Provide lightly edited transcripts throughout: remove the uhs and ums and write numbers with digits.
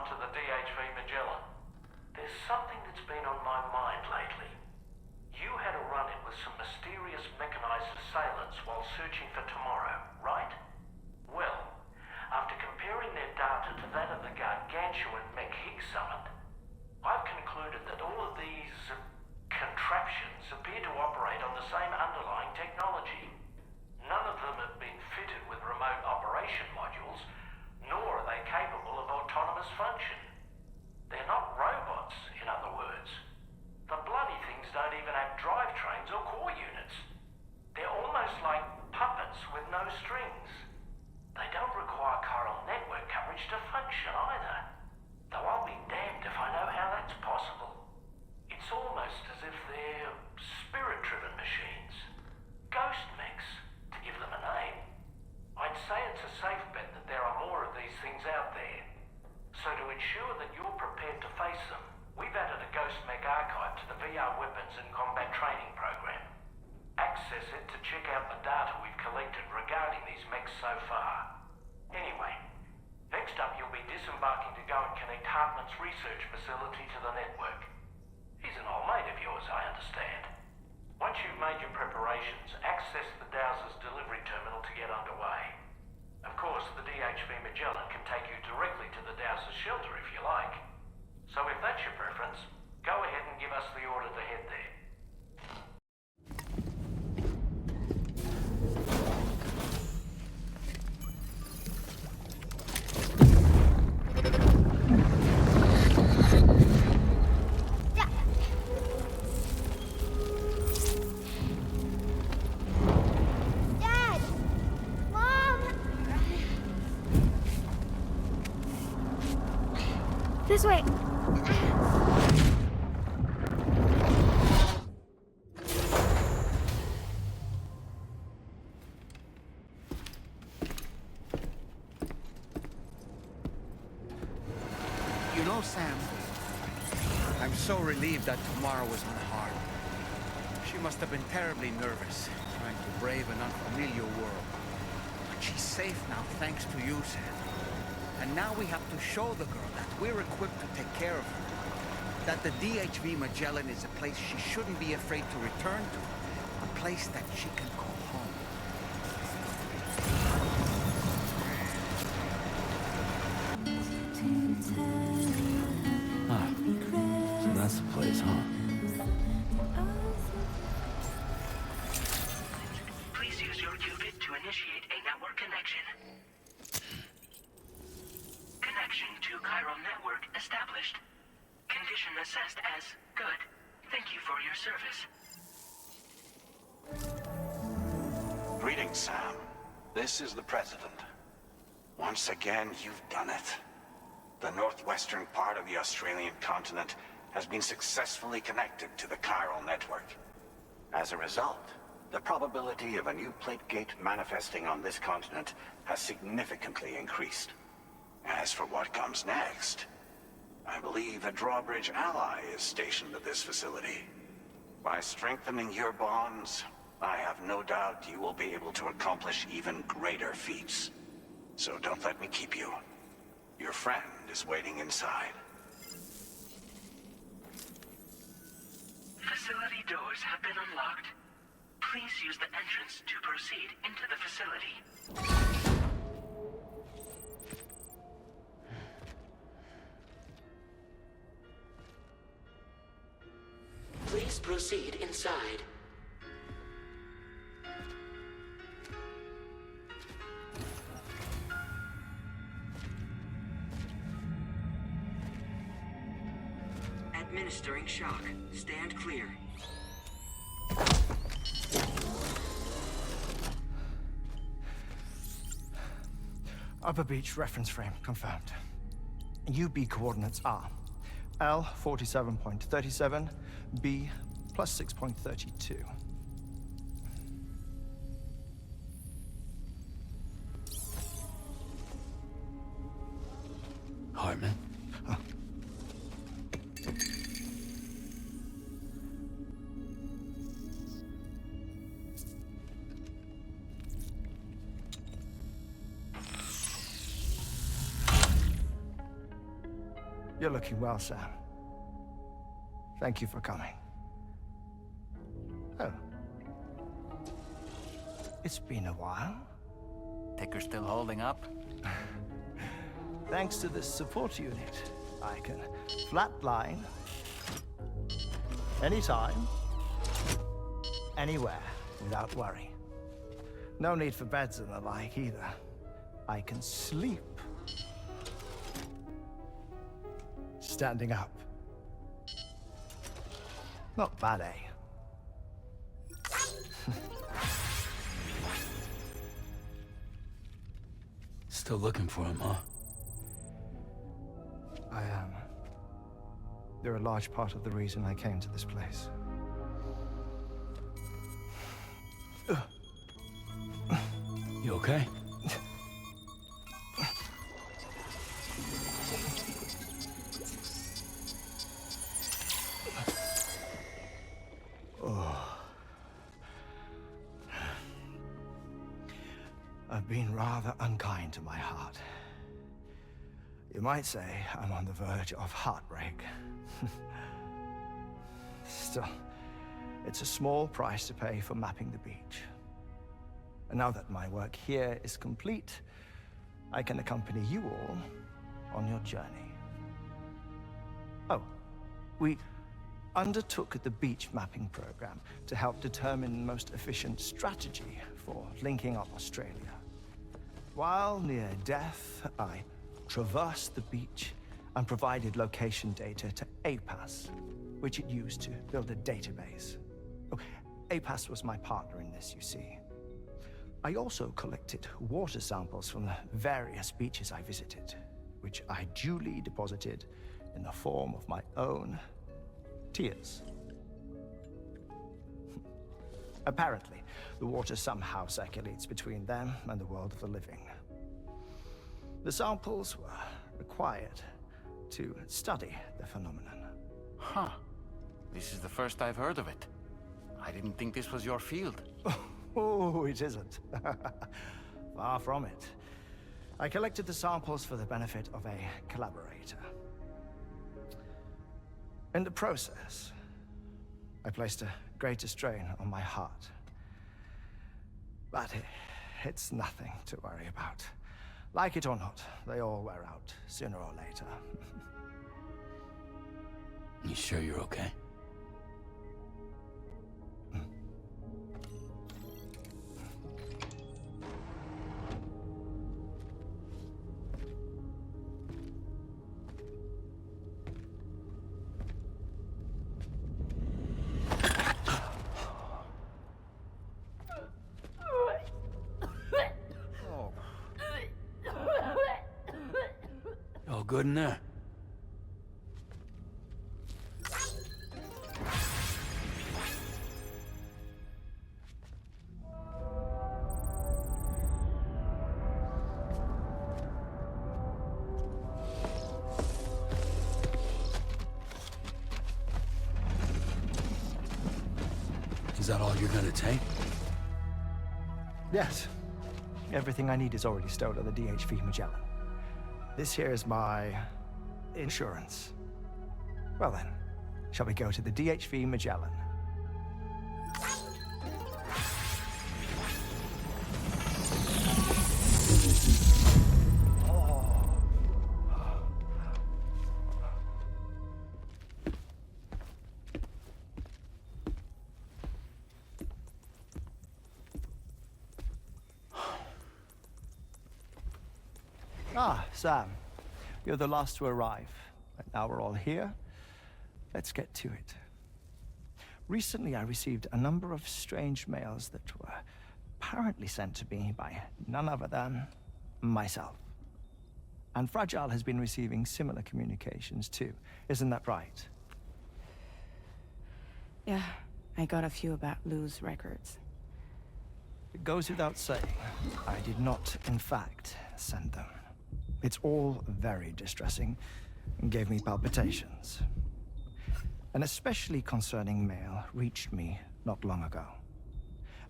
to the DHV Magellan. There's something that's been on my mind lately. You had a run-in with some mysterious mechanized assailants while searching for tomorrow, right? Well, after comparing their data to that of the gargantuan mech Higgs summoned, I've concluded that all of these contraptions appear to operate on the same underlying technology. None of them have been fitted with remote operation modules, nor are they capable of autonomous function. They're not robots, in other words. The bloody things don't even have drivetrains or core units. They're almost like puppets with no strings. They don't require chiral network coverage to function either. Though I'll be damned if I know how that's possible. It's almost as if they're spirit-driven machines. Ghost mechs, to give them a name. I'd say it's a safe bet that there are more of these things out there. So to ensure that you're prepared to face them, we've added a Ghost Mech archive to the VR Weapons and Combat Training program. Access it to check out the data we've collected regarding these mechs so far. Anyway, next up you'll be disembarking to go and connect Hartman's research facility to the network. He's an old mate of yours, I understand. Once you've made your preparations, access the Dowser's delivery terminal to get underway. Of course, the DHV Magellan can take you directly to the Dowser's shelter if you like. So if that's your preference, go ahead and give us the order to head there. Dad! Mom! This way. You know, Sam, I'm so relieved that tomorrow was unharmed. She must have been terribly nervous, trying to brave an unfamiliar world. But she's safe now, thanks to you, Sam. And now we have to show the girl that we're equipped to take care of her. That the DHV Magellan is a place she shouldn't be afraid to return to. A place that she can call home. Ah, so that's the place, huh? Please use your qubit to initiate a network connection. Connection to chiral network established. Condition assessed as good. Thank you for your service. Greetings, Sam. This is the President. Once again, you've done it. The northwestern part of the Australian continent has been successfully connected to the chiral network. As a result, the probability of a new plate gate manifesting on this continent has significantly increased. As for what comes next, I believe a drawbridge ally is stationed at this facility. By strengthening your bonds, I have no doubt you will be able to accomplish even greater feats. So don't let me keep you. Your friend is waiting inside. Facility doors have been unlocked. Please use the entrance to proceed into the facility. Please proceed inside. Administering shock. Stand clear. Upper Beach reference frame confirmed. UB coordinates are L 47.37, B plus 6.32. Hartman? You're looking well, Sam. Thank you for coming. Oh. It's been a while. Ticker still holding up? Thanks to this support unit, I can flatline anytime, anywhere, without worry. No need for beds and the like either. I can sleep standing up. Not bad, eh? Still looking for him, huh? I am. They're a large part of the reason I came to this place. You okay? I've been rather unkind to my heart. You might say I'm on the verge of heartbreak. Still, it's a small price to pay for mapping the beach. And now that my work here is complete, I can accompany you all on your journey. Oh, we undertook the beach mapping program to help determine the most efficient strategy for linking up Australia. While near death, I traversed the beach and provided location data to APAS, which it used to build a database. Oh, APAS was my partner in this, you see. I also collected water samples from the various beaches I visited, which I duly deposited in the form of my own tears. Apparently, the water somehow circulates between them and the world of the living. The samples were required to study the phenomenon. Huh. This is the first I've heard of it. I didn't think this was your field. Oh, it isn't. Far from it. I collected the samples for the benefit of a collaborator. In the process, I placed a greater strain on my heart. But it's nothing to worry about. Like it or not, they all wear out, sooner or later. You sure you're okay? All good in there? Is that all you're gonna take? Yes. Everything I need is already stowed at the DHV Magellan. This here is my insurance. Well then, shall we go to the DHV Magellan? Ah, Sam. You're the last to arrive. And now we're all here. Let's get to it. Recently, I received a number of strange mails that were apparently sent to me by none other than myself. And Fragile has been receiving similar communications too. Isn't that right? Yeah, I got a few about Lou's records. It goes without saying, I did not, in fact, send them. It's all very distressing and gave me palpitations. An especially concerning mail reached me not long ago.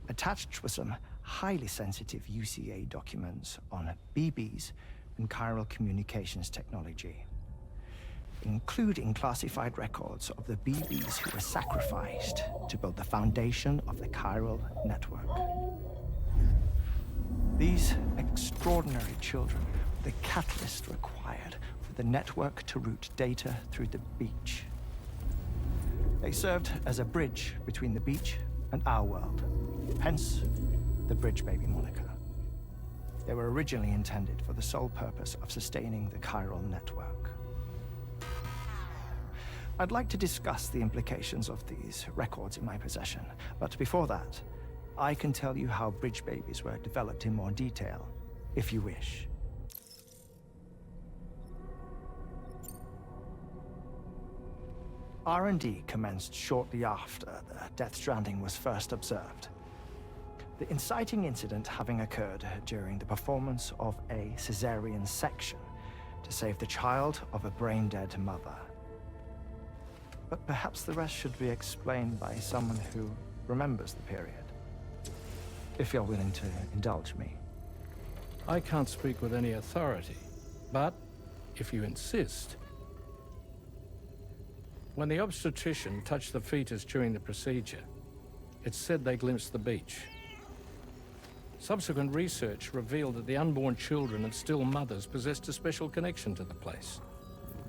Attached were some highly sensitive UCA documents on BBs and chiral communications technology. including classified records of the BBs who were sacrificed to build the foundation of the chiral network. These extraordinary children were the catalyst required for the network to route data through the beach. They served as a bridge between the beach and our world, hence the Bridge Baby moniker. They were originally intended for the sole purpose of sustaining the chiral network. I'd like to discuss the implications of these records in my possession, but before that, I can tell you how Bridge Babies were developed in more detail, if you wish. R&D commenced shortly after the Death Stranding was first observed. The inciting incident having occurred during the performance of a cesarean section to save the child of a brain-dead mother. But perhaps the rest should be explained by someone who remembers the period. If you're willing to indulge me. I can't speak with any authority, but if you insist. When the obstetrician touched the fetus during the procedure, it's said they glimpsed the beach. Subsequent research revealed that the unborn children of still mothers possessed a special connection to the place.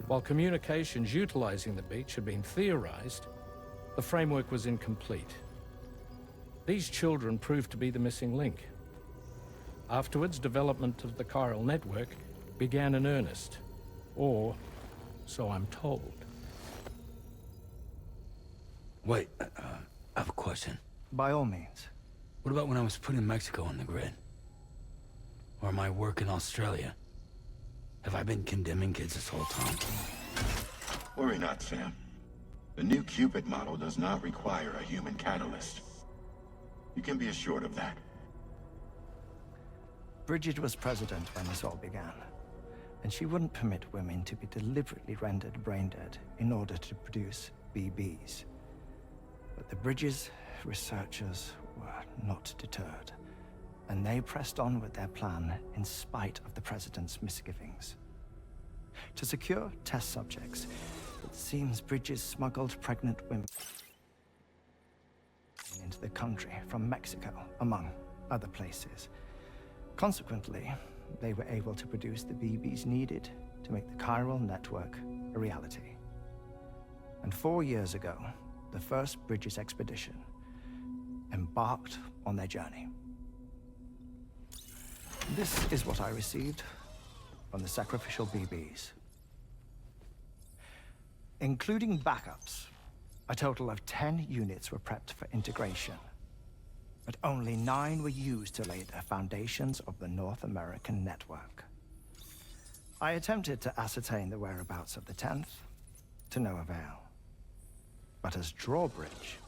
While communications utilizing the beach had been theorized, the framework was incomplete. These children proved to be the missing link. Afterwards, development of the chiral network began in earnest, or so I'm told. Wait, I have a question. By all means. What about when I was putting Mexico on the grid? Or my work in Australia? Have I been condemning kids this whole time? Worry not, Sam. The new Cupid model does not require a human catalyst. You can be assured of that. Bridget was president when this all began, and she wouldn't permit women to be deliberately rendered brain-dead in order to produce BBs. But the Bridges researchers were not deterred, and they pressed on with their plan in spite of the president's misgivings. To secure test subjects, it seems Bridges smuggled pregnant women into the country from Mexico, among other places. Consequently, they were able to produce the BBs needed to make the chiral network a reality. And 4 years ago, the first Bridges expedition embarked on their journey. This is what I received from the sacrificial BBs. Including backups, a total of 10 units were prepped for integration, but only 9 were used to lay the foundations of the North American network. I attempted to ascertain the whereabouts of the 10th, to no avail. But as drawbridge,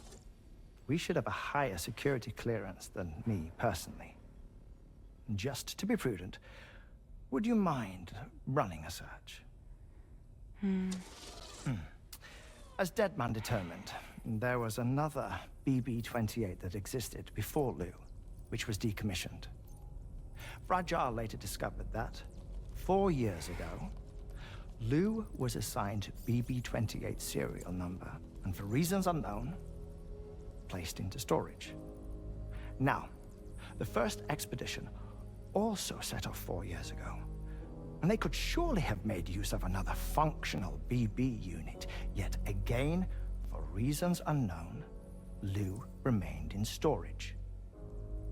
we should have a higher security clearance than me personally. Just to be prudent, would you mind running a search? As Deadman determined, there was another BB-28 that existed before Lou, which was decommissioned. Fragile later discovered that, 4 years ago, Lou was assigned BB-28 serial number, and for reasons unknown, placed into storage. Now, the first expedition also set off 4 years ago, and they could surely have made use of another functional BB unit, yet again, for reasons unknown, Lou remained in storage.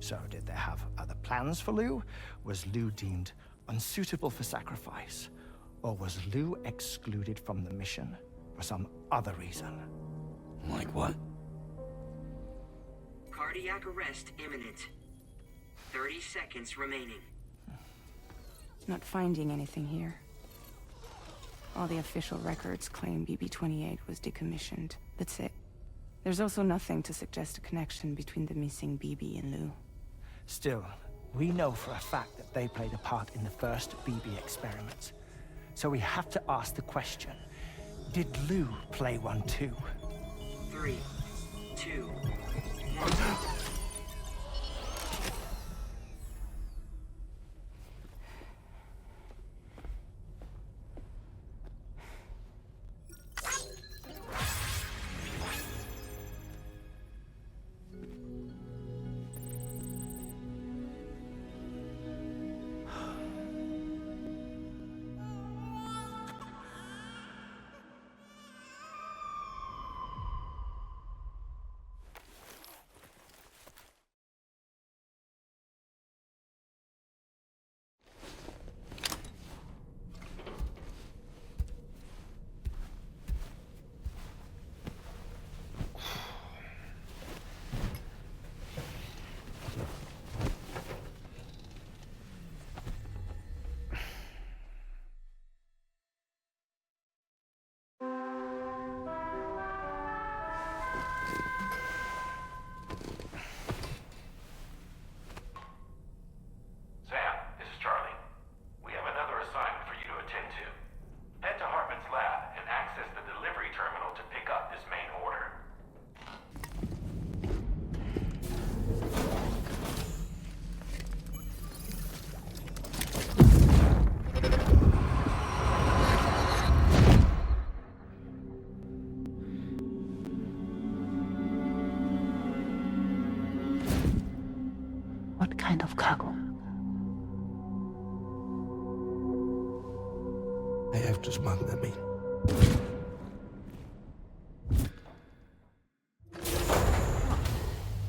So did they have other plans for Lou? Was Lou deemed unsuitable for sacrifice? Or was Lou excluded from the mission for some other reason? Like what? Cardiac arrest imminent. 30 seconds remaining. Not finding anything here. All the official records claim BB-28 was decommissioned. That's it. There's also nothing to suggest a connection between the missing BB and Lou. Still, we know for a fact that they played a part in the first BB experiments. So we have to ask the question, did Lou play one too? 3, 2, 1. 추적하고. I have to smuggle them in.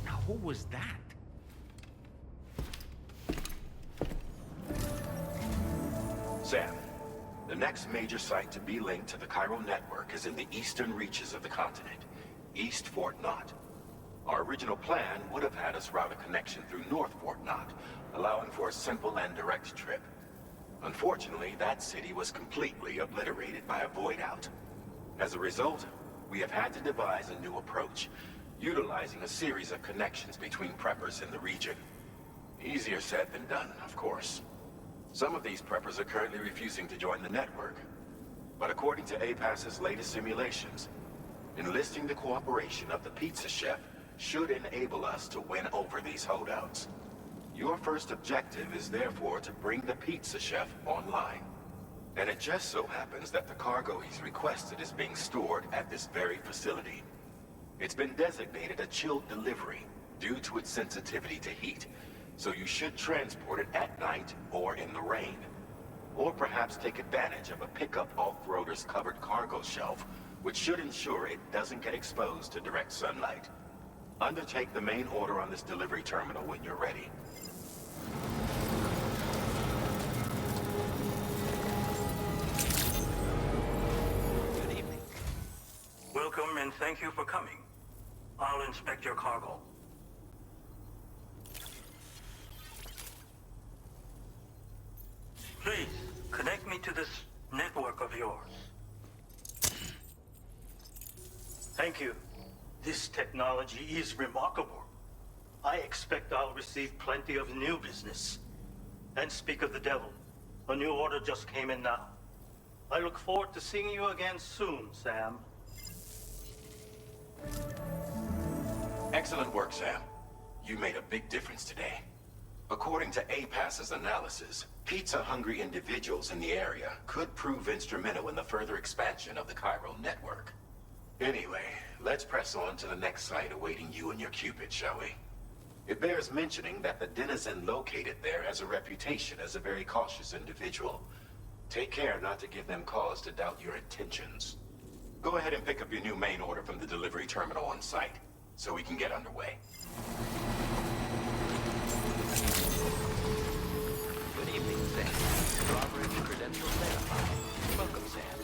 Now, who was that? Sam, the next major site to be linked to the chiral network is in the eastern reaches of the continent, East Fort Knot. Our original plan would have had us route a connection through North Fort Knot, allowing for a simple and direct trip. Unfortunately, that city was completely obliterated by a void-out. As a result, we have had to devise a new approach, utilizing a series of connections between preppers in the region. Easier said than done, of course. Some of these preppers are currently refusing to join the network. But according to APAS's latest simulations, enlisting the cooperation of the pizza chef should enable us to win over these holdouts. Your first objective is therefore to bring the pizza chef online. And it just so happens that the cargo he's requested is being stored at this very facility. It's been designated a chilled delivery due to its sensitivity to heat, so you should transport it at night or in the rain. Or perhaps take advantage of a pickup off-roader's covered cargo shelf, which should ensure it doesn't get exposed to direct sunlight. Undertake the main order on this delivery terminal when you're ready. Good evening. Welcome and thank you for coming. I'll inspect your cargo. Please, connect me to this network of yours. Thank you. This technology is remarkable. I expect I'll receive plenty of new business. And speak of the devil, a new order just came in now. I look forward to seeing you again soon, Sam. Excellent work, Sam. You made a big difference today. According to APAS's analysis, pizza-hungry individuals in the area could prove instrumental in the further expansion of the chiral network. Anyway, let's press on to the next site awaiting you and your Cupid, shall we? It bears mentioning that the denizen located there has a reputation as a very cautious individual. Take care not to give them cause to doubt your intentions. Go ahead and pick up your new main order from the delivery terminal on site, so we can get underway. Good evening, Sam. Drawbridge credentials verified. Welcome, Sam.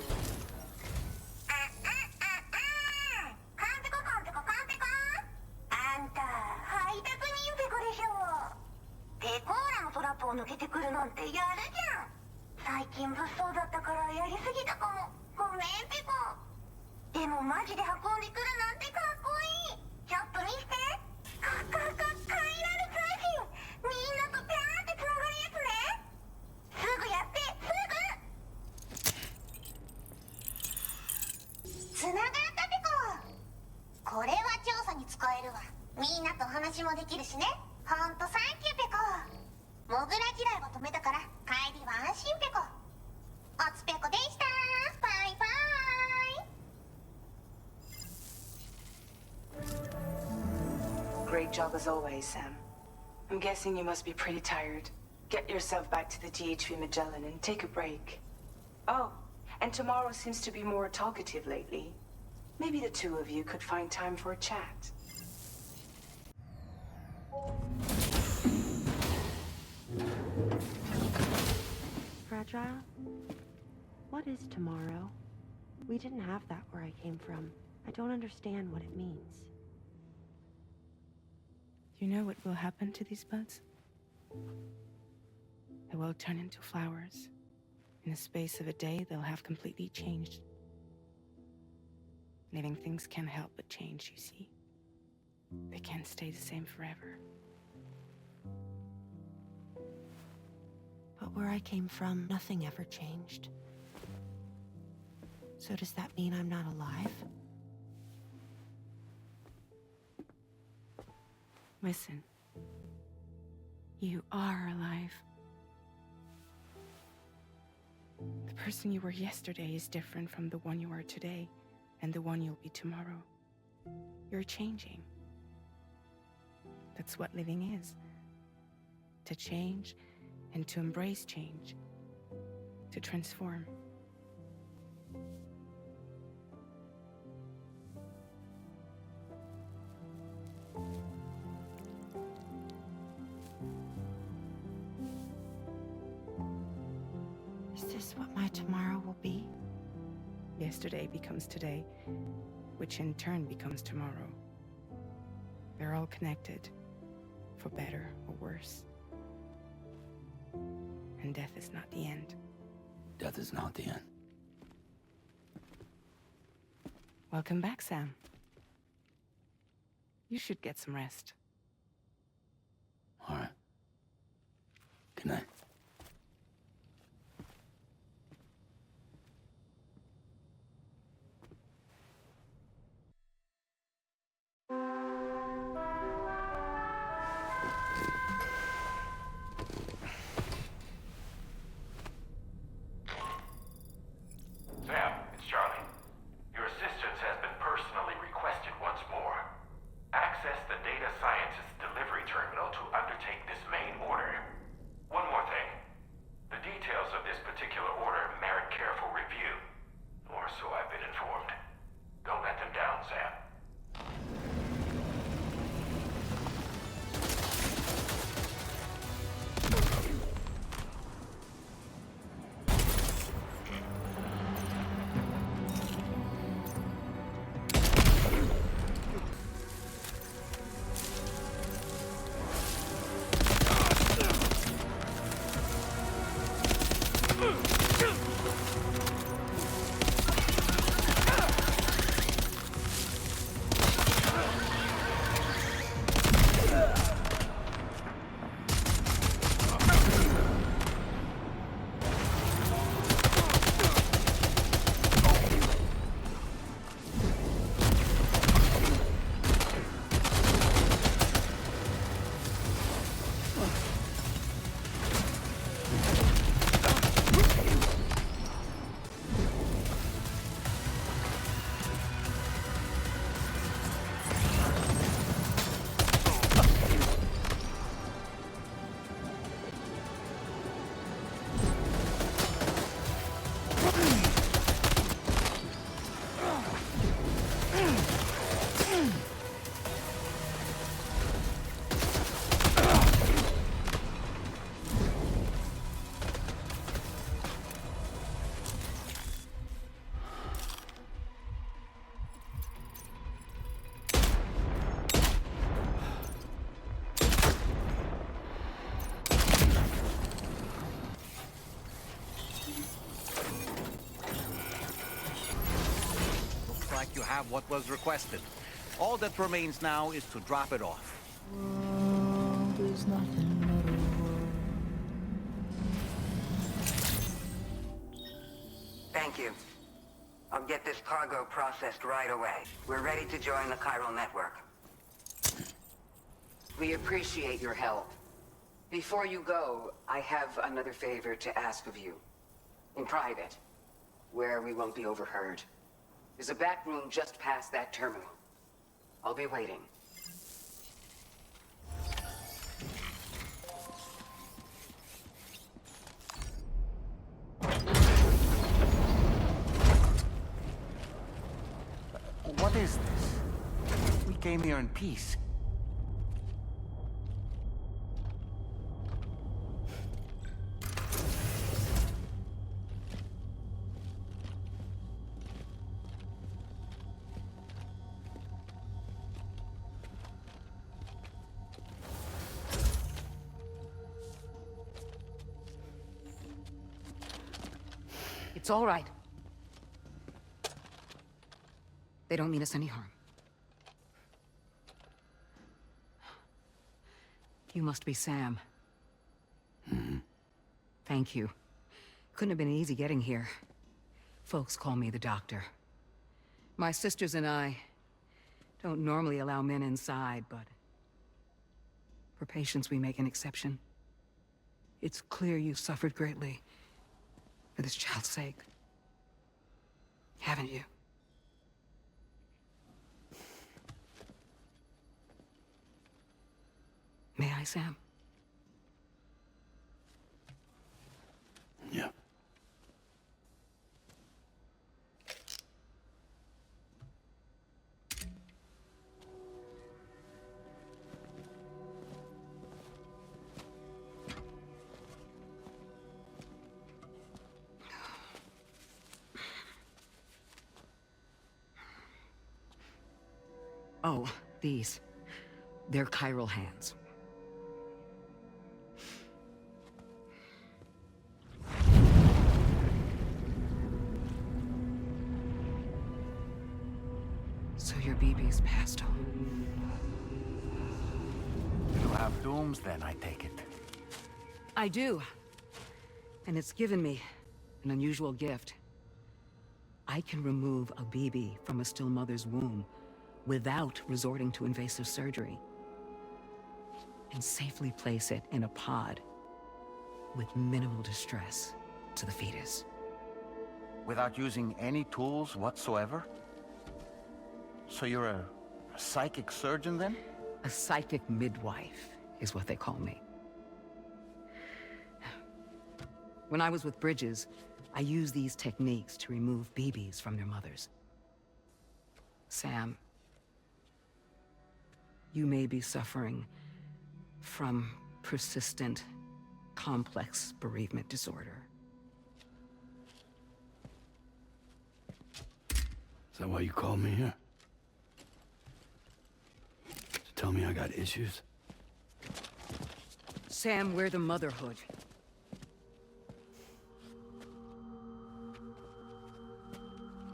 Great job as always, Sam. I'm guessing you must be pretty tired. Get yourself back to the GHV Magellan and take a break. Oh, and tomorrow seems to be more talkative lately. Maybe the two of you could find time for a chat. Fragile? What is tomorrow? We didn't have that where I came from. I don't understand what it means. You know what will happen to these buds? They will turn into flowers. In the space of a day, they'll have completely changed. Living things can't help but change, you see. They can't stay the same forever. But where I came from, nothing ever changed. So does that mean I'm not alive? Listen. You are alive. The person you were yesterday is different from the one you are today, and the one you'll be tomorrow. You're changing. That's what living is. to change and to embrace change, to transform. Is this what my tomorrow will be? Yesterday becomes today, which in turn becomes tomorrow. They're all connected, for better or worse. And death is not the end. Death is not the end. Welcome back, Sam. You should get some rest. All right. Good night. Sam, it's Charlie. Your assistance has been personally requested once more. Access the data scientist delivery terminal to undertake this main order. One more thing. The details of this particular order merit careful review. Or so I've been informed. Don't let them down, Sam. Like you have what was requested. All that remains now is to drop it off. Thank you. I'll get this cargo processed right away. We're ready to join the chiral network. We appreciate your help. Before you go, I have another favor to ask of you. In private, where we won't be overheard. There's a back room just past that terminal. I'll be waiting. What is this? We came here in peace. It's all right. They don't mean us any harm. You must be Sam. Thank you. Couldn't have been easy getting here. Folks call me the doctor. My sisters and I don't normally allow men inside, but for patients we make an exception. It's clear you've suffered greatly for this child's sake. Haven't you? May I, Sam? Oh, these. They're chiral hands. So your BB's passed on. You have dooms then, I take it. I do. And it's given me an unusual gift. I can remove a BB from a still mother's womb without resorting to invasive surgery, and safely place it in a pod with minimal distress to the fetus. Without using any tools whatsoever? So you're a psychic surgeon then? A psychic midwife is what they call me. When I was with Bridges, I used these techniques to remove BBs from their mothers. Sam, you may be suffering from persistent, complex bereavement disorder. Is that why you called me here? To tell me I got issues? Sam, we're the motherhood.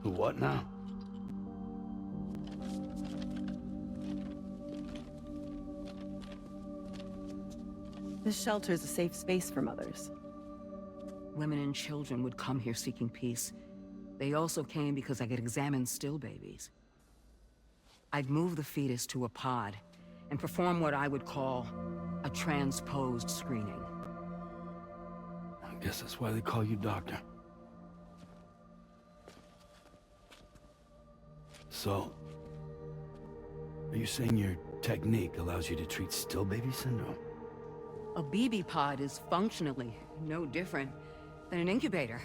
The what now? This shelter is a safe space for mothers. Women and children would come here seeking peace. They also came because I could examine still babies. I'd move the fetus to a pod and perform what I would call a transposed screening. I guess that's why they call you doctor. So, are you saying your technique allows you to treat still baby syndrome? A BB pod is functionally no different than an incubator.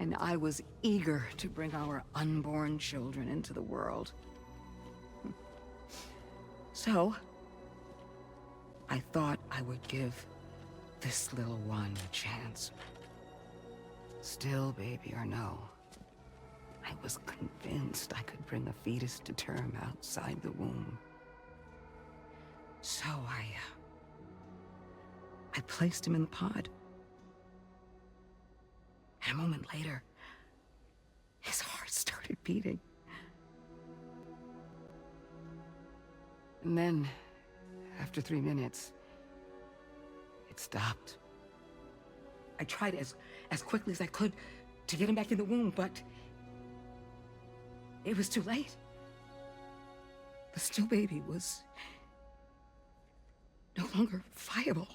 And I was eager to bring our unborn children into the world. So, I thought I would give this little one a chance. Still baby or no, I was convinced I could bring a fetus to term outside the womb. So I placed him in the pod. And a moment later, his heart started beating. And then, after 3 minutes, it stopped. I tried as quickly as I could to get him back in the womb, but it was too late. The still baby was no longer viable.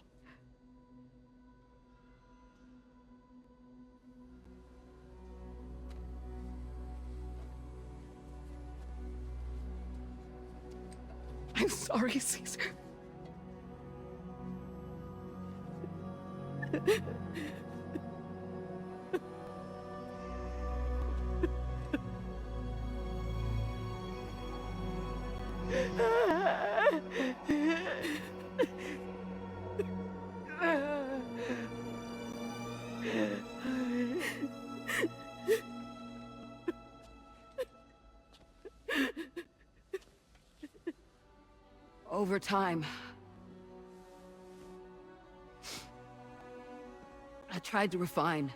I'm sorry, Caesar. Over time, I tried to refine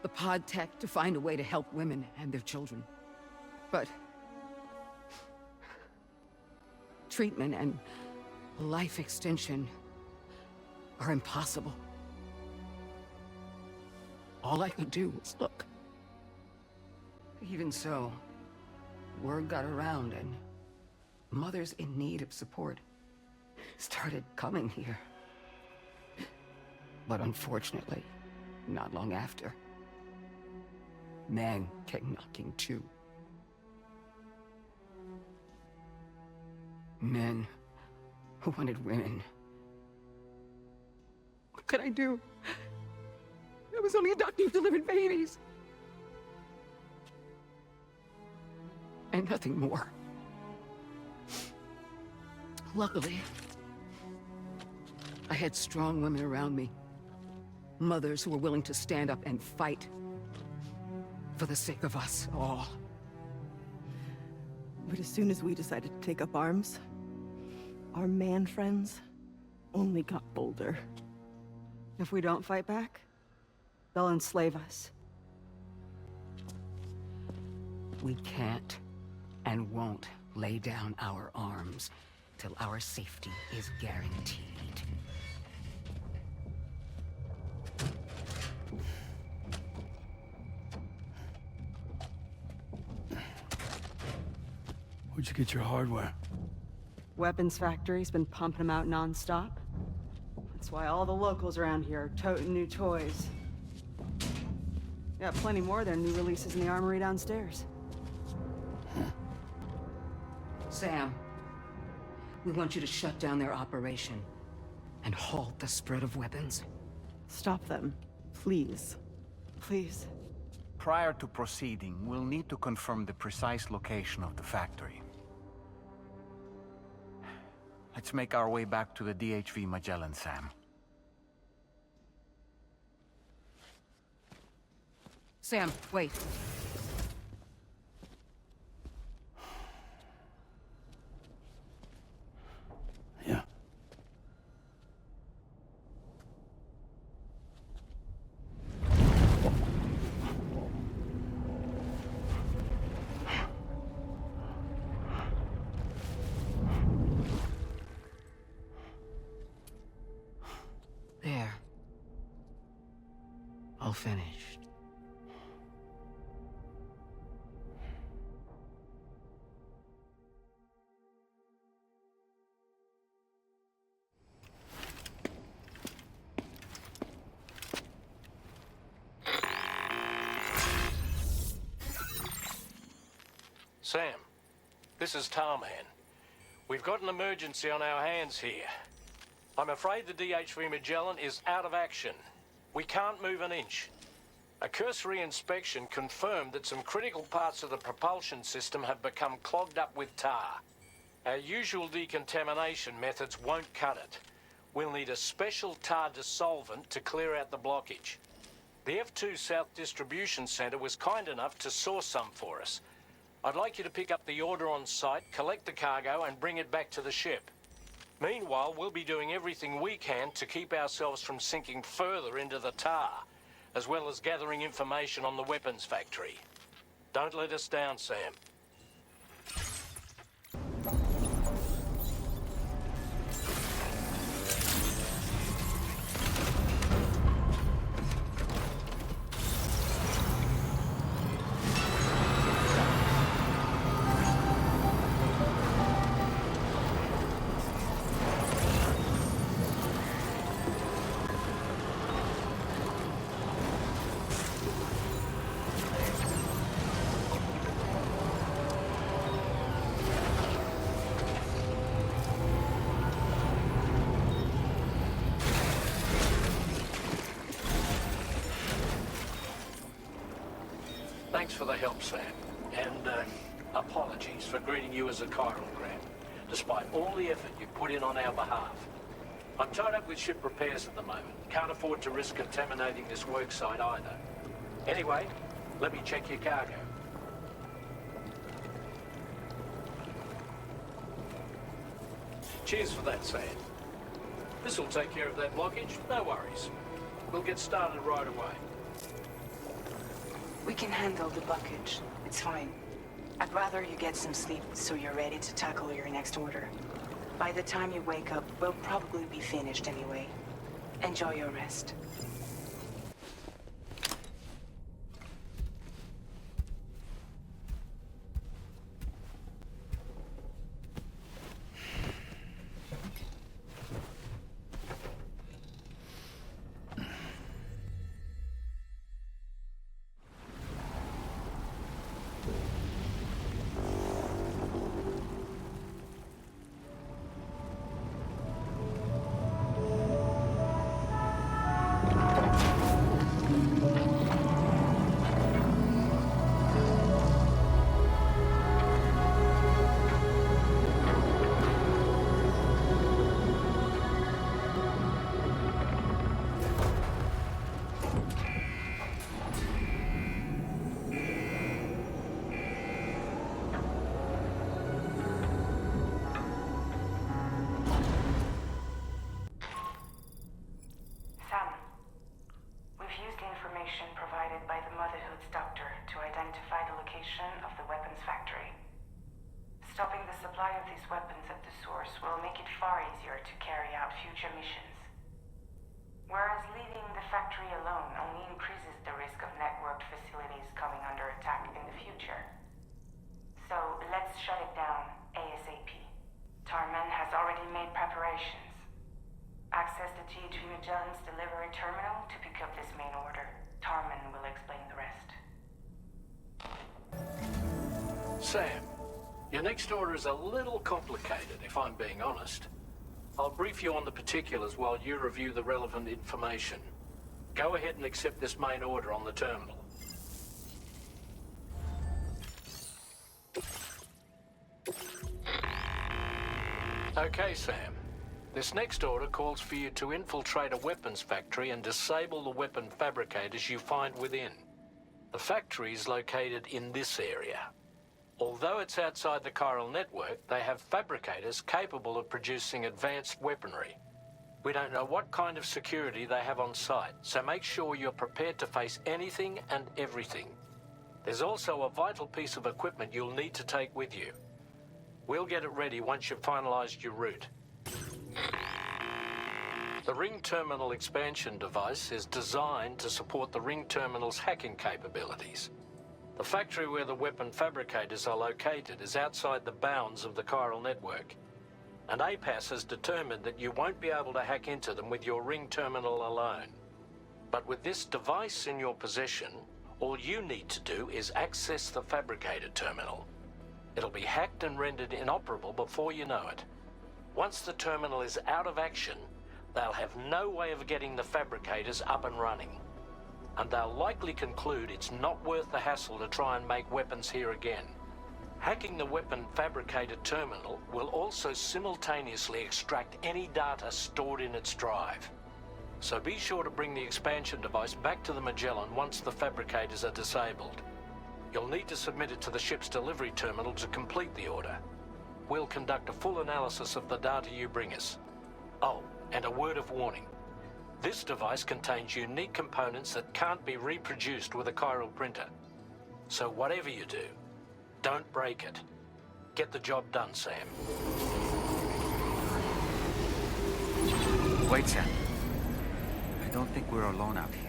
the pod tech to find a way to help women and their children. But treatment and life extension are impossible. All I could do was look. Even so, word got around and mothers in need of support started coming here. But unfortunately, not long after, men came knocking too. Men who wanted women. What could I do? I was only a doctor who delivered babies. And nothing more. Luckily, I had strong women around me. Mothers who were willing to stand up and fight for the sake of us all. But as soon as we decided to take up arms, our man friends only got bolder. If we don't fight back, they'll enslave us. We can't and won't lay down our arms till our safety is guaranteed. Where'd you get your hardware? Weapons factory's been pumping them out non-stop. That's why all the locals around here are toting new toys. Got plenty more of their new releases in the armory downstairs. Sam, we want you to shut down their operation and halt the spread of weapons. Stop them, please. Please. Prior to proceeding, we'll need to confirm the precise location of the factory. Let's make our way back to the DHV Magellan, Sam. Sam, wait. Yeah. There. All finished. Sam, this is Tarman. We've got an emergency on our hands here. I'm afraid the DHV Magellan is out of action. We can't move an inch. A cursory inspection confirmed that some critical parts of the propulsion system have become clogged up with tar. Our usual decontamination methods won't cut it. We'll need a special tar dissolvent to clear out the blockage. The F2 South Distribution Centre was kind enough to source some for us. I'd like you to pick up the order on site, collect the cargo, and bring it back to the ship. Meanwhile, we'll be doing everything we can to keep ourselves from sinking further into the tar, as well as gathering information on the weapons factory. Don't let us down, Sam. Thanks for the help, Sam. And apologies for greeting you as a chiral grab, despite all the effort you put in on our behalf. I'm tied up with ship repairs at the moment. Can't afford to risk contaminating this work site either. Anyway, let me check your cargo. Cheers for that, Sam. This'll take care of that blockage, no worries. We'll get started right away. We can handle the blockage. It's fine. I'd rather you get some sleep so you're ready to tackle your next order. By the time you wake up, we'll probably be finished anyway. Enjoy your rest. supply of these weapons at the source will make it far easier to carry out future missions. Whereas leaving the factory alone only increases the risk of networked facilities coming under attack in the future. So let's shut it down ASAP. Tarman has already made preparations. Access the G3 Magellan's delivery terminal to pick up this main order. Tarman will explain the rest. Sam, your next order is a little complicated, if I'm being honest. I'll brief you on the particulars while you review the relevant information. Go ahead and accept this main order on the terminal. Okay, Sam. This next order calls for you to infiltrate a weapons factory and disable the weapon fabricators you find within. The factory is located in this area. Although it's outside the chiral network, they have fabricators capable of producing advanced weaponry. We don't know what kind of security they have on site, so make sure you're prepared to face anything and everything. There's also a vital piece of equipment you'll need to take with you. We'll get it ready once you've finalized your route. The Ring Terminal expansion device is designed to support the Ring Terminal's hacking capabilities. The factory where the weapon fabricators are located is outside the bounds of the chiral network, and APAS has determined that you won't be able to hack into them with your Ring Terminal alone. But with this device in your possession, all you need to do is access the fabricator terminal. It'll be hacked and rendered inoperable before you know it. Once the terminal is out of action, they'll have no way of getting the fabricators up and running. And they'll likely conclude it's not worth the hassle to try and make weapons here again. Hacking the weapon fabricator terminal will also simultaneously extract any data stored in its drive. So be sure to bring the expansion device back to the Magellan once the fabricators are disabled. You'll need to submit it to the ship's delivery terminal to complete the order. We'll conduct a full analysis of the data you bring us. Oh, and a word of warning. This device contains unique components that can't be reproduced with a chiral printer. So whatever you do, don't break it. Get the job done, Sam. Wait, Sam. I don't think we're alone out here.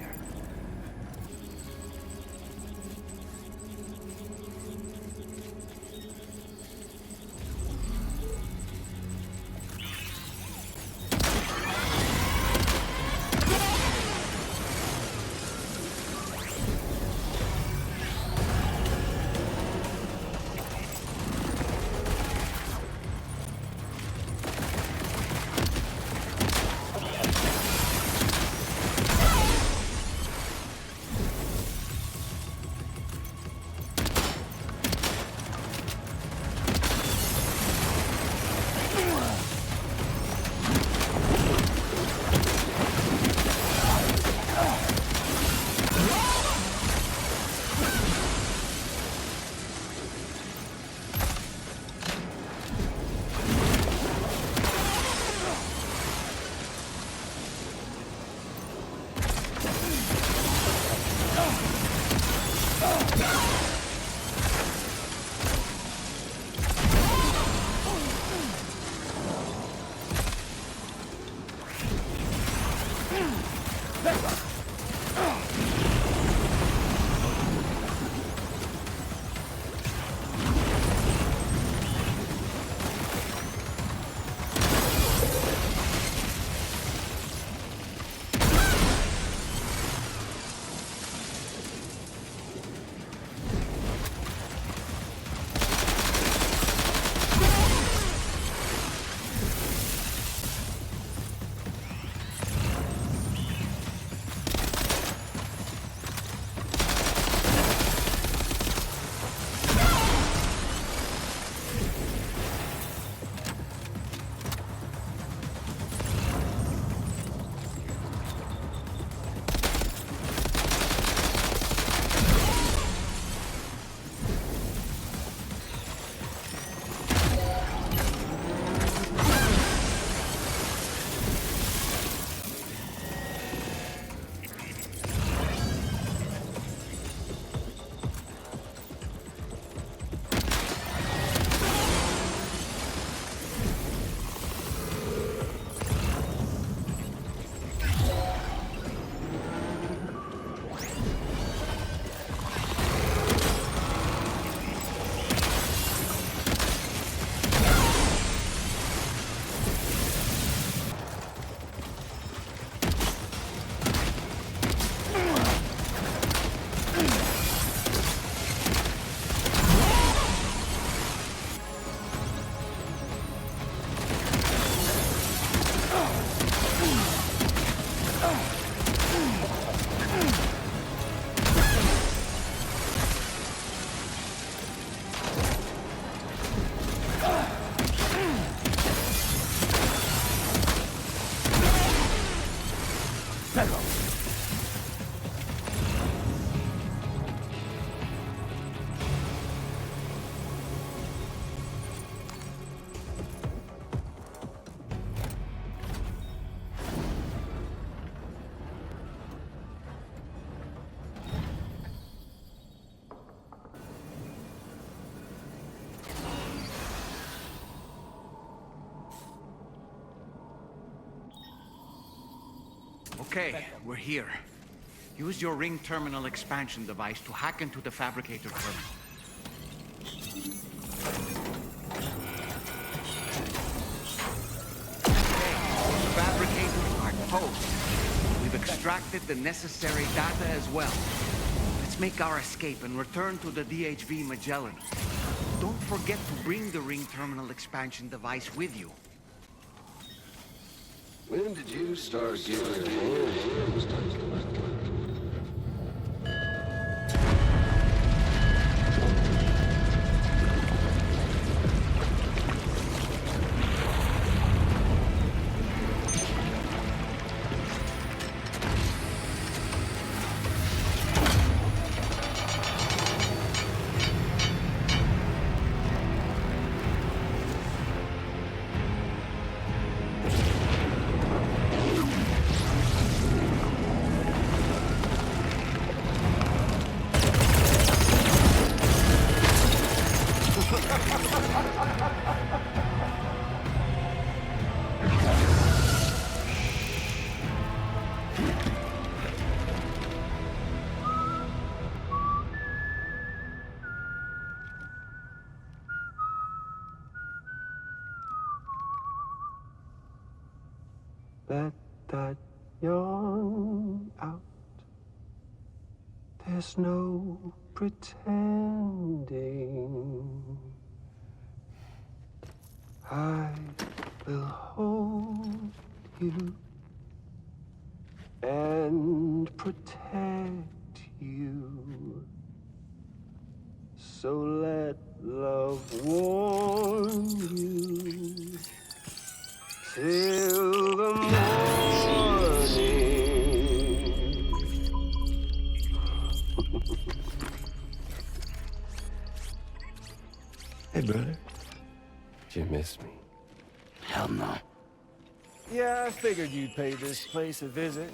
Okay, we're here. Use your ring terminal expansion device to hack into the fabricator terminal. Okay, fabricators are toast. We've extracted the necessary data as well. Let's make our escape and return to the DHV Magellan. Don't forget to bring the ring terminal expansion device with you. When did you start giving your hands? Let that yawn out. There's no pretending. I will hold you and protect you. So let love warm you till the morning. Hey, brother. Did you miss me? Hell no. Yeah, I figured you'd pay this place a visit,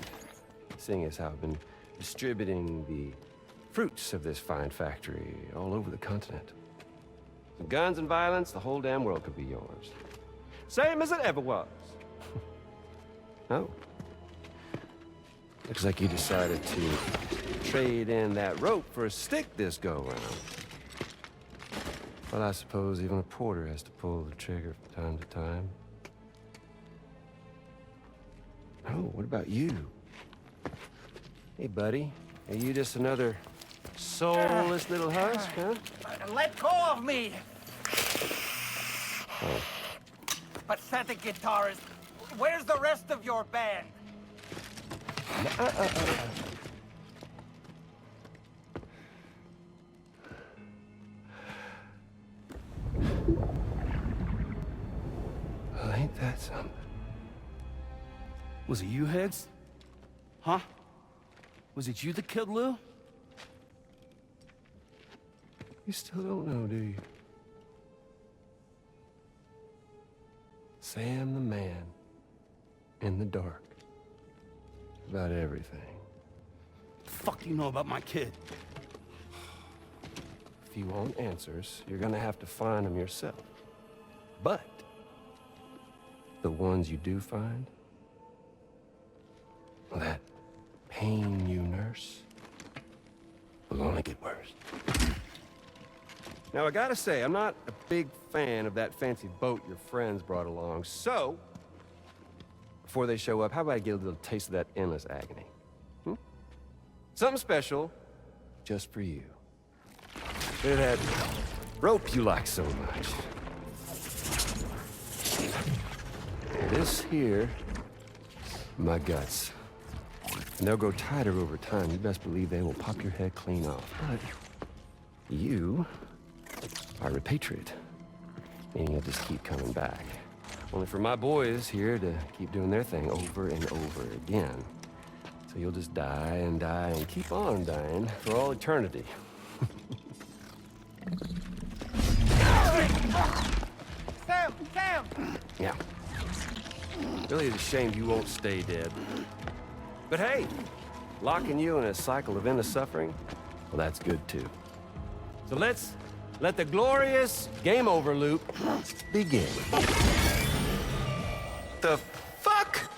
seeing as how I've been distributing the fruits of this fine factory all over the continent. Some guns and violence, the whole damn world could be yours. Same as it ever was. Oh. Looks like you decided to trade in that rope for a stick this go-around. Well, I suppose even a porter has to pull the trigger from time to time. Oh, what about you? Hey, buddy. Are you just another soulless little husk, huh? Let go of me! Oh. Pathetic guitarist. Where's the rest of your band? Well, ain't that something? Was it you, Higgs? Huh? Was it you that killed Lou? You still don't know, do you? Sam the man in the dark about everything. The fuck you know about my kid? If you want answers, you're gonna have to find them yourself. But the ones you do find, well, that pain you nurse will only get worse. Now, I gotta say, I'm not a big fan of that fancy boat your friends brought along, so before they show up, how about I get a little taste of that endless agony? Something special just for you. Look at that rope you like so much. This here, my guts. And they'll grow tighter over time. You best believe they will pop your head clean off. But you are repatriate, meaning you'll just keep coming back. Only for my boys here to keep doing their thing over and over again. So you'll just die and die and keep on dying for all eternity. Sam! Yeah. Really is a shame you won't stay dead. But hey, locking you in a cycle of endless suffering, well, that's good too. So let's let the glorious game over loop begin. The fuck?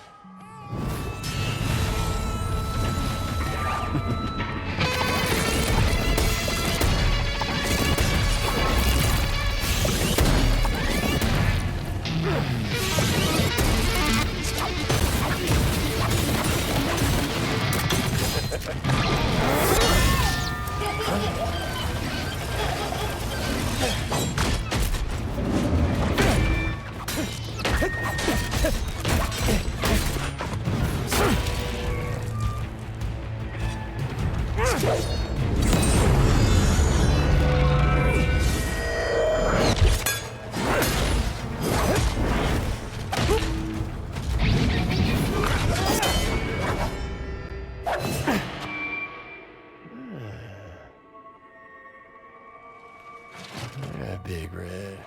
Yeah, Big Red.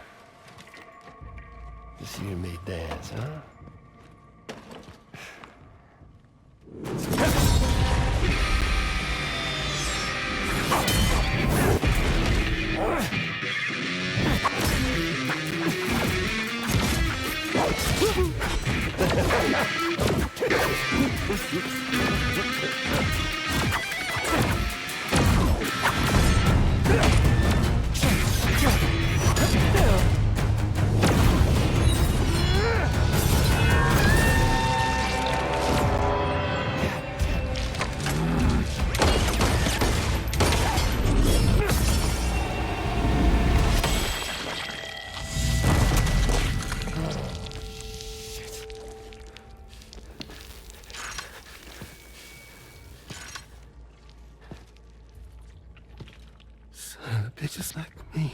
Just you and me dance, huh? Bitches like me.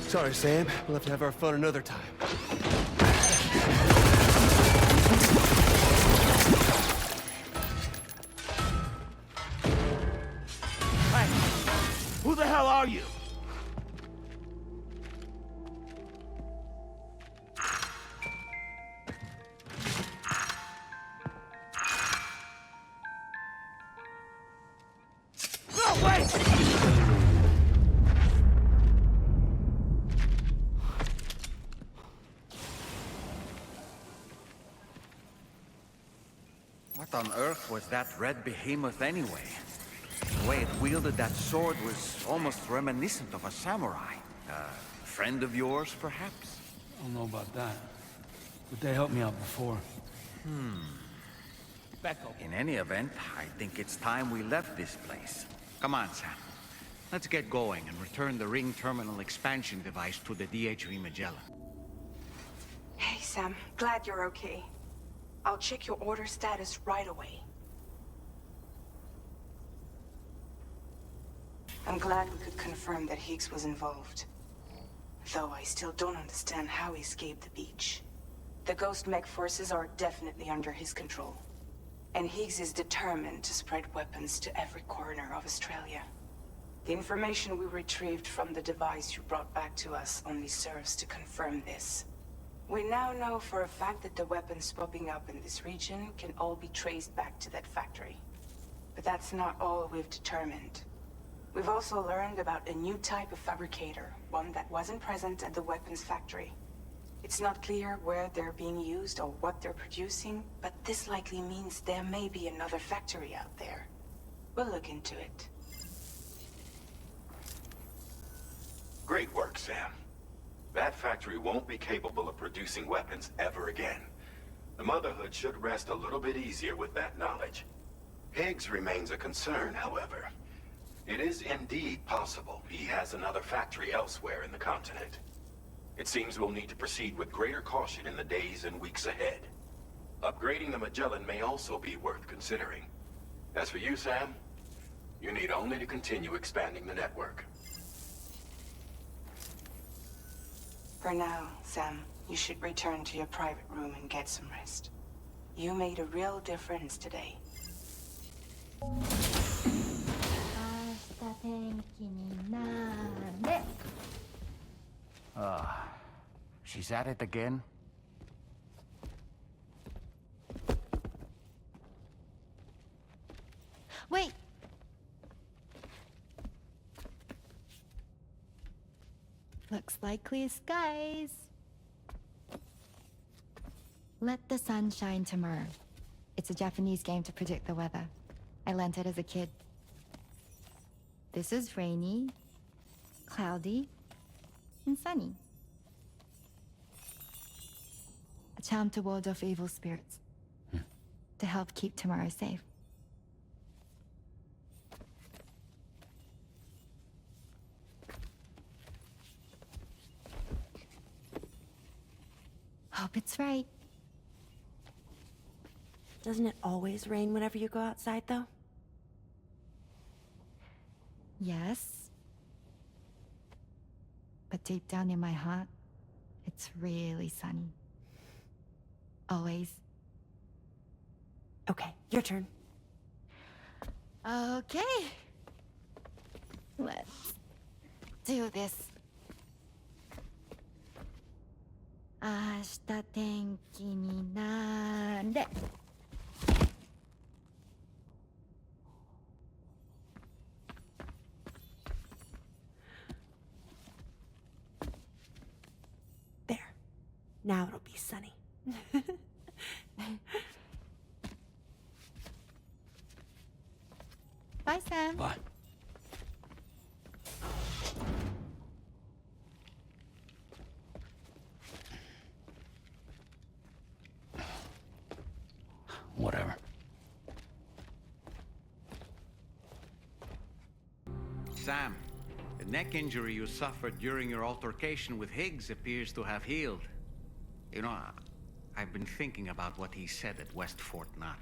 Sorry, Sam. We'll have to have our fun another time. Who the hell are you? No, wait! What on earth was that red behemoth anyway? The way it wielded that sword was almost reminiscent of a samurai. A friend of yours, perhaps? I don't know about that. But they helped me out before. In any event, I think it's time we left this place. Come on, Sam. Let's get going and return the ring terminal expansion device to the DHV Magellan. Hey, Sam. Glad you're okay. I'll check your order status right away. I'm glad we could confirm that Higgs was involved. Though I still don't understand how he escaped the beach. The Ghost Mech forces are definitely under his control. And Higgs is determined to spread weapons to every corner of Australia. The information we retrieved from the device you brought back to us only serves to confirm this. We now know for a fact that the weapons popping up in this region can all be traced back to that factory. But that's not all we've determined. We've also learned about a new type of fabricator, one that wasn't present at the weapons factory. It's not clear where they're being used or what they're producing, but this likely means there may be another factory out there. We'll look into it. Great work, Sam. That factory won't be capable of producing weapons ever again. The Motherhood should rest a little bit easier with that knowledge. Higgs remains a concern, however. It is indeed possible he has another factory elsewhere in the continent. It seems we'll need to proceed with greater caution in the days and weeks ahead. Upgrading the Magellan may also be worth considering. As for you, Sam, you need only to continue expanding the network. For now, Sam, you should return to your private room and get some rest. You made a real difference today. She's at it again? Wait! Looks like clear skies. Let the sun shine tomorrow. It's a Japanese game to predict the weather. I learned it as a kid. This is rainy, cloudy, and sunny. A charm to ward off evil spirits. To help keep tomorrow safe. Hope it's right. Doesn't it always rain whenever you go outside, though? Yes. But deep down in my heart, it's really sunny. Always. Okay, your turn. Okay. Let's do this. 明日天気になれ。There. Now it'll be sunny. Bye, Sam. Bye. Whatever. Sam, the neck injury you suffered during your altercation with Higgs appears to have healed. You know, I've been thinking about what he said at West Fort Knot.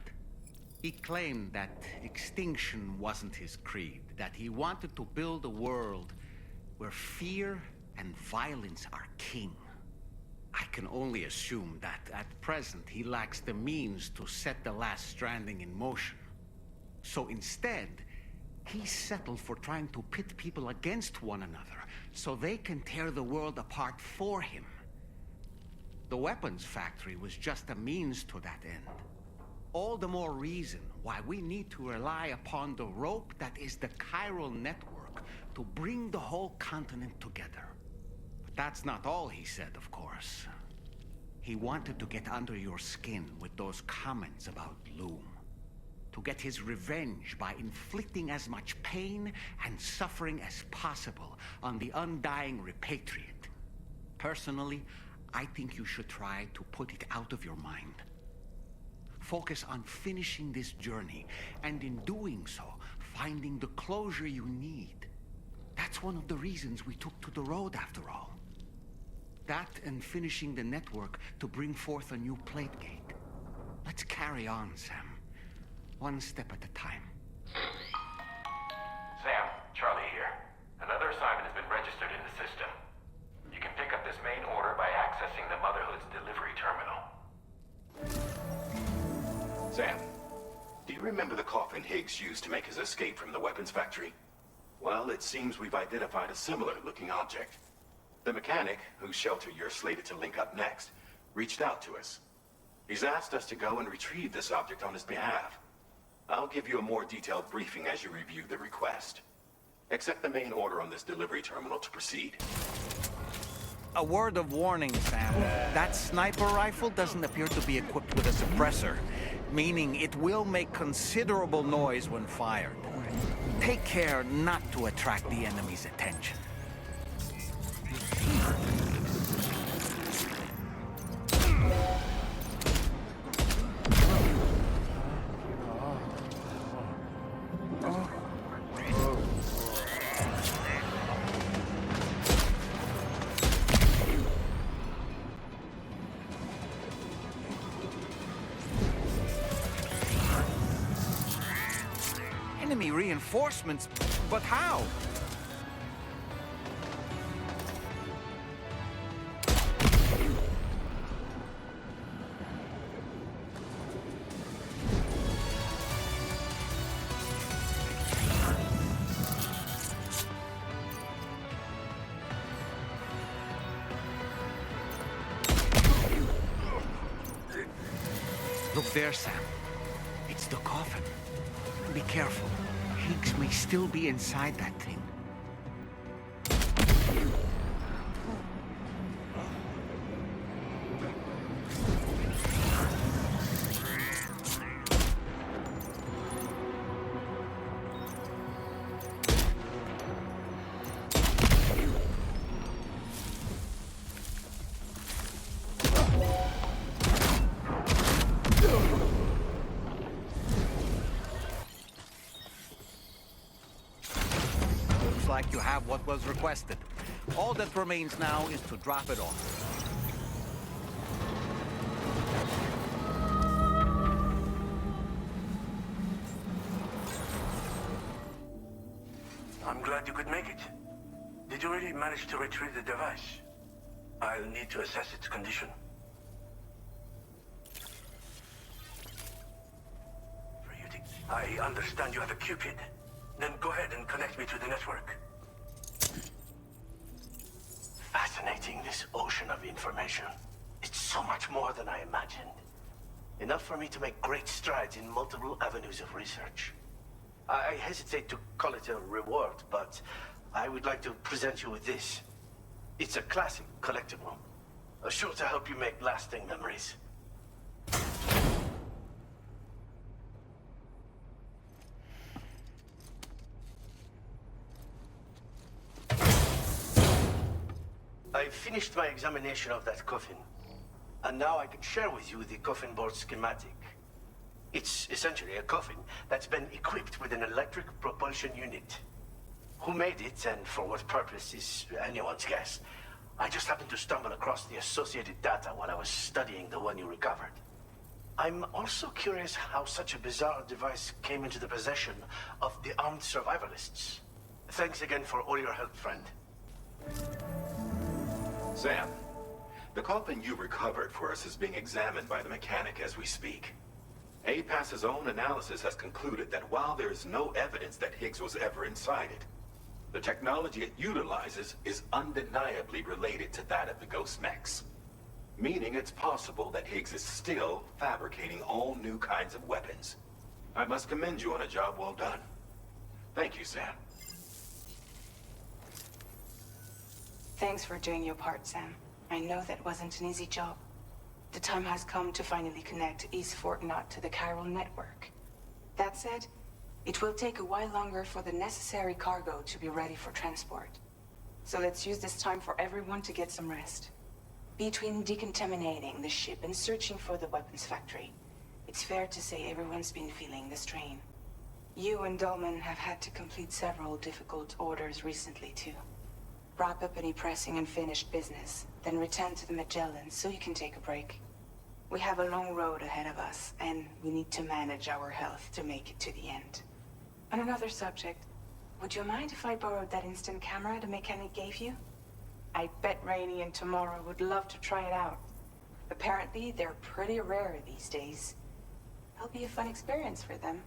He claimed that extinction wasn't his creed, that he wanted to build a world where fear and violence are king. I can only assume that at present he lacks the means to set the last stranding in motion. So instead, he settled for trying to pit people against one another so they can tear the world apart for him. The weapons factory was just a means to that end. All the more reason why we need to rely upon the rope that is the chiral network to bring the whole continent together. But that's not all he said, of course. He wanted to get under your skin with those comments about Loom. To get his revenge by inflicting as much pain and suffering as possible on the undying repatriate. Personally, I think you should try to put it out of your mind. Focus on finishing this journey, and in doing so, finding the closure you need. That's one of the reasons we took to the road, after all. That and finishing the network to bring forth a new plate gate. Let's carry on, Sam. One step at a time. Sam, Charlie here. Another assignment has been registered in the system. You can pick up this main order by accessing the Motherhood's delivery terminal. Sam, do you remember the coffin Higgs used to make his escape from the weapons factory? Well, it seems we've identified a similar-looking object. The mechanic, whose shelter you're slated to link up next, reached out to us. He's asked us to go and retrieve this object on his behalf. I'll give you a more detailed briefing as you review the request. Accept the main order on this delivery terminal to proceed. A word of warning, Sam. That sniper rifle doesn't appear to be equipped with a suppressor, meaning it will make considerable noise when fired. Take care not to attract the enemy's attention. Enemy reinforcements? But how? Look there, Sam. It's the coffin. Be careful. Higgs may still be inside that thing. Like you have what was requested. All that remains now is to drop it off. I'm I'm glad you could make it. Did you really manage to retrieve the device? I'll need to assess its condition. I understand you have a Cupid. Then go ahead and connect me to the network. Fascinating, this ocean of information. It's so much more than I imagined. Enough for me to make great strides in multiple avenues of research. I hesitate to call it a reward, but I would like to present you with this. It's a classic collectible, sure to help you make lasting memories. I finished my examination of that coffin, and now I can share with you the coffin board schematic. It's essentially a coffin that's been equipped with an electric propulsion unit. Who made it and for what purpose is anyone's guess. I just happened to stumble across the associated data while I was studying the one you recovered. I'm also curious how such a bizarre device came into the possession of the armed survivalists. Thanks again for all your help, friend. Sam, the coffin you recovered for us is being examined by the mechanic as we speak. APAS's own analysis has concluded that while there is no evidence that Higgs was ever inside it, the technology it utilizes is undeniably related to that of the Ghost Mechs. Meaning it's possible that Higgs is still fabricating all new kinds of weapons. I must commend you on a job well done. Thank you, Sam. Thanks for doing your part, Sam. I know that wasn't an easy job. The time has come to finally connect East Fort Knot to the chiral network. That said, it will take a while longer for the necessary cargo to be ready for transport. So let's use this time for everyone to get some rest. Between decontaminating the ship and searching for the weapons factory, it's fair to say everyone's been feeling the strain. You and Dolman have had to complete several difficult orders recently, too. Wrap up any pressing and finished business, then return to the Magellan so you can take a break. We have a long road ahead of us, and we need to manage our health to make it to the end. On another subject, would you mind if I borrowed that instant camera the mechanic gave you? I bet Rainey and Tomorrow would love to try it out. Apparently, they're pretty rare these days. It'll be a fun experience for them.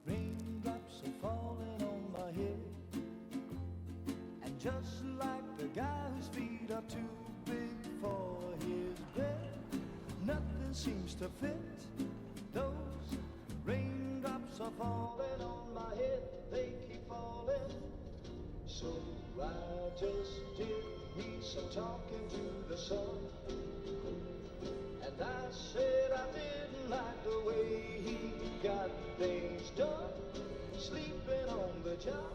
Raindrops are falling on my head, and just like the guy whose feet are too big for his bed, nothing seems to fit. Those raindrops are falling on my head, they keep falling. So I just did me some talking to the sun, and I said I didn't like the way he got things done, sleeping on the job.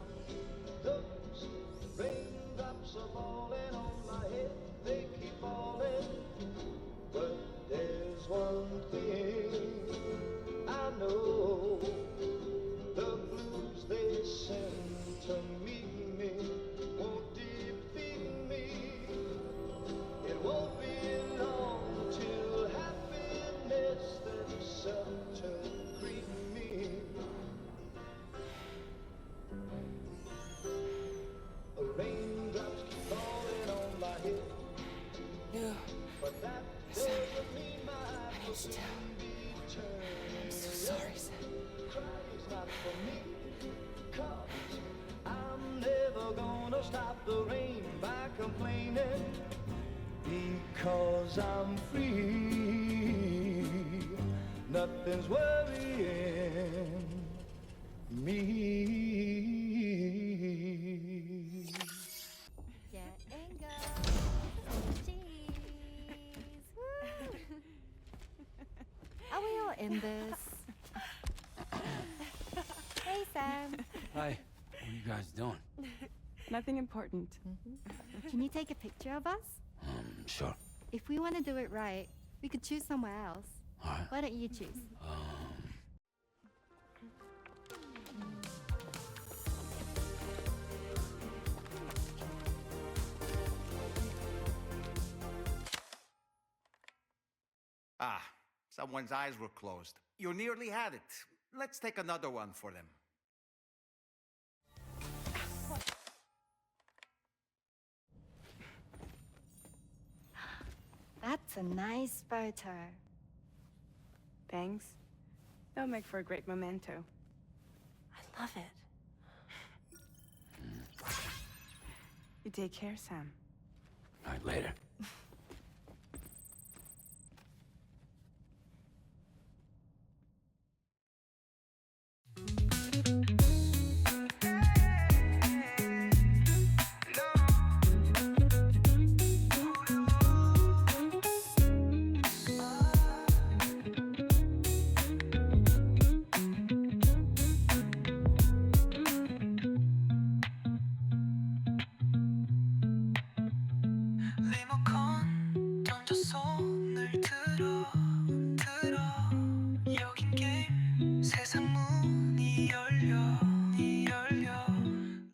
Those raindrops are falling on my head, they keep falling. But there's one thing I know, the blues they send to meet me won't defeat me. It won't be long till happiness themselves to greet me. Raindrops keep falling on my head. No. But that doesn't mean my heart will soon be turned. I'm so sorry, Sam. Crying's not for me, 'cause I'm never gonna stop the rain by complaining, because I'm free. Nothing's worrying me. Are we all in this? Hey, Sam. Hi. What are you guys doing? Nothing important. Can you take a picture of us? Sure. If we want to do it right, we could choose somewhere else. All right. Why don't you choose? Ah, someone's eyes were closed. You nearly had it. Let's take another one for them. That's a nice photo. Thanks. They'll make for a great memento. I love it. You take care, Sam. All right, later.